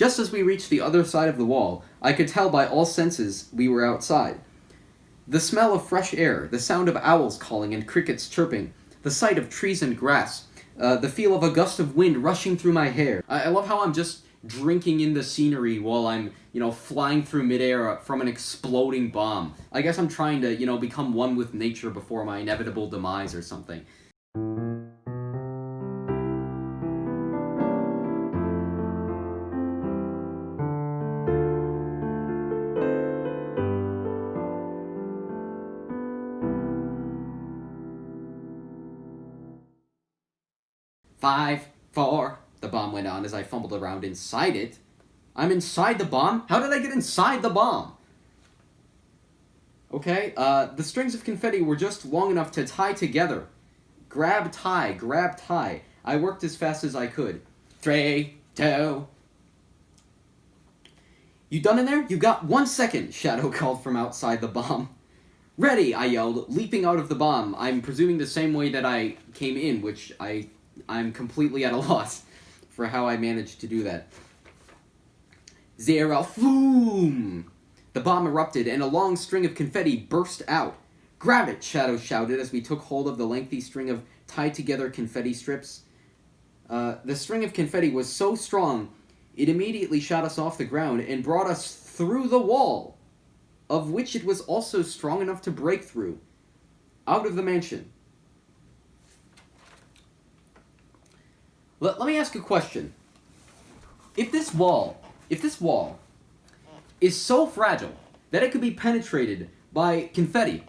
Just as we reached the other side of the wall, I could tell by all senses we were outside. The smell of fresh air, the sound of owls calling and crickets chirping, the sight of trees and grass, the feel of a gust of wind rushing through my hair. I love how I'm just drinking in the scenery while I'm, flying through midair from an exploding bomb. I guess I'm trying to, become one with nature before my inevitable demise or something. "5, 4, the bomb went on as I fumbled around inside it. I'm inside the bomb? How did I get inside the bomb? Okay, the strings of confetti were just long enough to tie together. Grab, tie, grab, tie. I worked as fast as I could. 3, 2... You done in there? You got 1 second, Shadow called from outside the bomb. Ready, I yelled, leaping out of the bomb. I'm presuming the same way that I came in, which I'm completely at a loss for how I managed to do that. 0, boom! The bomb erupted, and a long string of confetti burst out. Grab it, Shadow shouted as we took hold of the lengthy string of tied-together confetti strips. The string of confetti was so strong, it immediately shot us off the ground and brought us through the wall, of which it was also strong enough to break through, out of the mansion. Let me ask a question. If this wall is so fragile that it could be penetrated by confetti,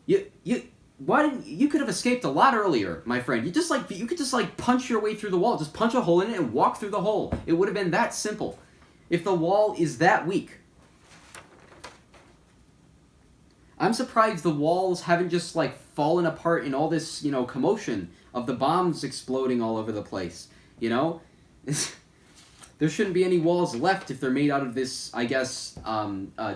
you could have escaped a lot earlier, my friend. You could just punch your way through the wall, just punch a hole in it and walk through the hole. It would have been that simple. If the wall is that weak, I'm surprised the walls haven't just fallen apart in all this, commotion of the bombs exploding all over the place, There shouldn't be any walls left if they're made out of this, I guess,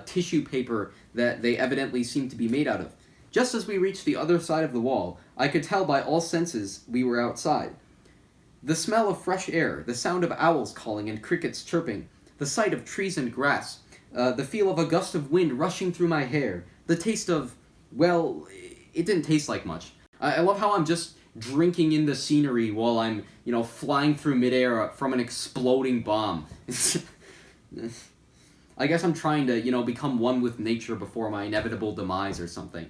tissue paper that they evidently seem to be made out of. Just as we reached the other side of the wall, I could tell by all senses we were outside. The smell of fresh air, the sound of owls calling and crickets chirping, the sight of trees and grass, the feel of a gust of wind rushing through my hair, the taste of, well, it didn't taste like much. I love how I'm just drinking in the scenery while I'm, flying through midair from an exploding bomb. I guess I'm trying to, become one with nature before my inevitable demise or something.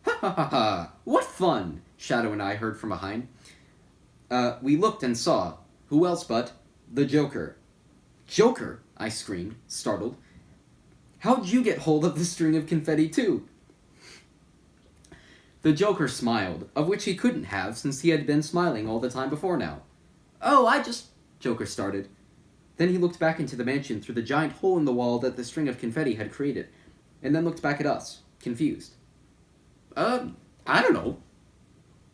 Ha ha ha ha! What fun! Shadow and I heard from behind. We looked and saw, who else but the Joker. Joker! I screamed, startled. How'd you get hold of the string of confetti too? The Joker smiled, of which he couldn't have since he had been smiling all the time before now. Oh, Joker started. Then he looked back into the mansion through the giant hole in the wall that the string of confetti had created, and then looked back at us, confused. I don't know.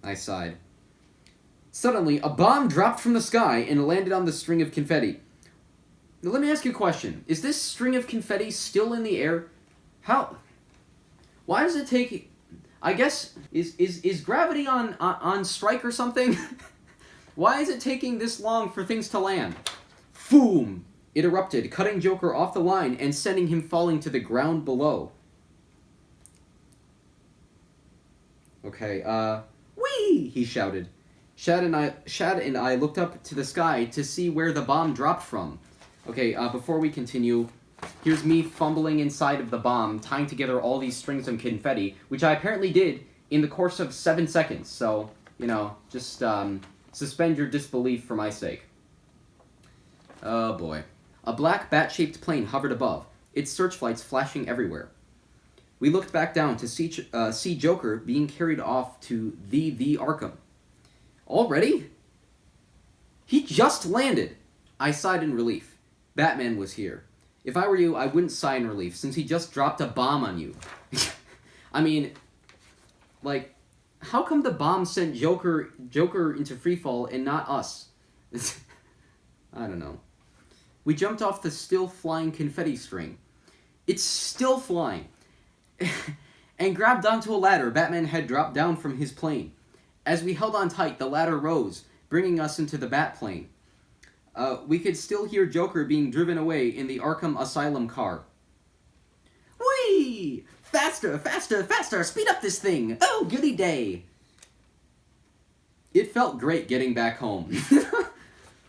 I sighed. Suddenly, a bomb dropped from the sky and landed on the string of confetti. Now, let me ask you a question. Is this string of confetti still in the air? How? Why does it take... I guess, is gravity on strike or something? Why is it taking this long for things to land? Boom! It erupted, cutting Joker off the line and sending him falling to the ground below. Okay, whee! He shouted. Shad and I looked up to the sky to see where the bomb dropped from. Okay, before we continue, here's me fumbling inside of the bomb, tying together all these strings of confetti, which I apparently did in the course of 7 seconds, so, just, suspend your disbelief for my sake. Oh boy. A black bat-shaped plane hovered above, its searchlights flashing everywhere. We looked back down to see Joker being carried off to the Arkham. Already? He just landed! I sighed in relief. Batman was here. If I were you, I wouldn't sigh in relief, since he just dropped a bomb on you. I mean, how come the bomb sent Joker into freefall and not us? I don't know. We jumped off the still-flying confetti string. It's still flying. And grabbed onto a ladder Batman had dropped down from his plane. As we held on tight, the ladder rose, bringing us into the Batplane. We could still hear Joker being driven away in the Arkham Asylum car. Whee! Faster, faster, faster! Speed up this thing! Oh, goody day! It felt great getting back home.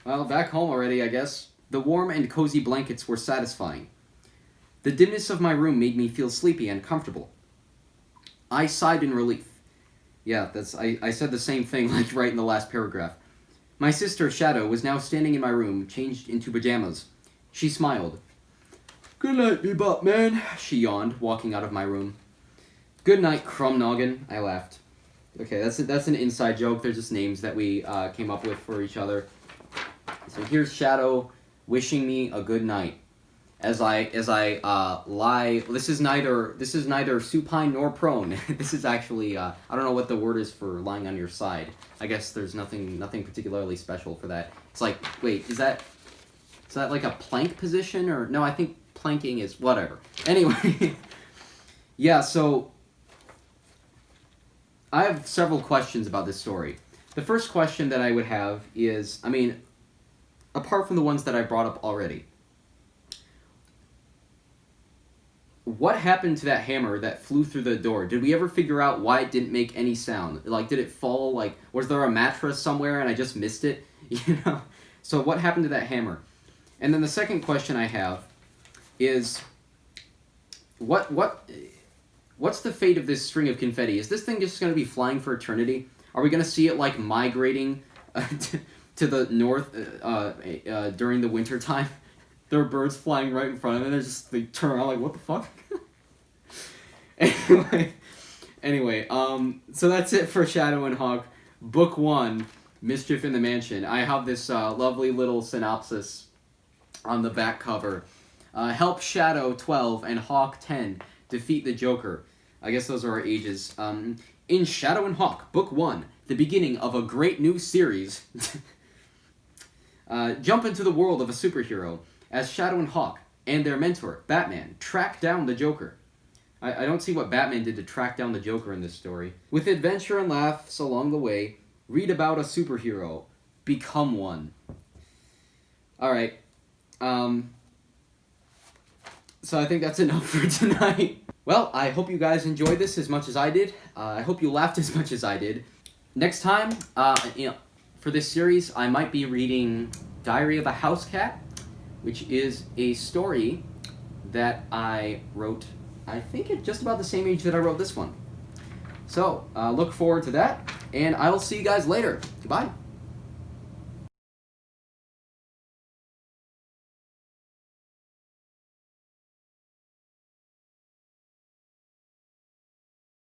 Well, back home already, I guess. The warm and cozy blankets were satisfying. The dimness of my room made me feel sleepy and comfortable. I sighed in relief. Yeah, I said the same thing, like right in the last paragraph. My sister, Shadow, was now standing in my room, changed into pajamas. She smiled. "Good night, Bebop man," she yawned, walking out of my room. "Good night, Crumb Noggin," I laughed. Okay, that's an inside joke. They're just names that we came up with for each other. So here's Shadow wishing me a good night. As I lie. This is neither supine nor prone. This is actually I don't know what the word is for lying on your side. I guess there's nothing particularly special for that. It's like, wait, is that like a plank position, or no? I think planking is whatever. Anyway, yeah. So I have several questions about this story. The first question that I would have is, I mean, apart from the ones that I brought up already. What happened to that hammer that flew through the door? Did we ever figure out why it didn't make any sound? Like, did it fall? Like, was there a mattress somewhere and I just missed it? You know? So what happened to that hammer? And then the second question I have is, what's the fate of this string of confetti? Is this thing just going to be flying for eternity? Are we going to see it, like, migrating to the north during the winter time? There are birds flying right in front of them. They turn around like, what the fuck? Anyway, so that's it for Shadow and Hawk, Book 1, Mischief in the Mansion. I have this lovely little synopsis on the back cover. Help Shadow 12 and Hawk 10 defeat the Joker. I guess those are our ages. In Shadow and Hawk, Book 1, the beginning of a great new series. Jump into the world of a superhero as Shadow and Hawk and their mentor, Batman, track down the Joker. I don't see what Batman did to track down the Joker in this story. With adventure and laughs along the way, read about a superhero. Become one. Alright. So I think that's enough for tonight. Well, I hope you guys enjoyed this as much as I did. I hope you laughed as much as I did. Next time, for this series, I might be reading Diary of a House Cat, which is a story that I wrote, I think at just about the same age that I wrote this one. So, look forward to that, and I will see you guys later. Goodbye.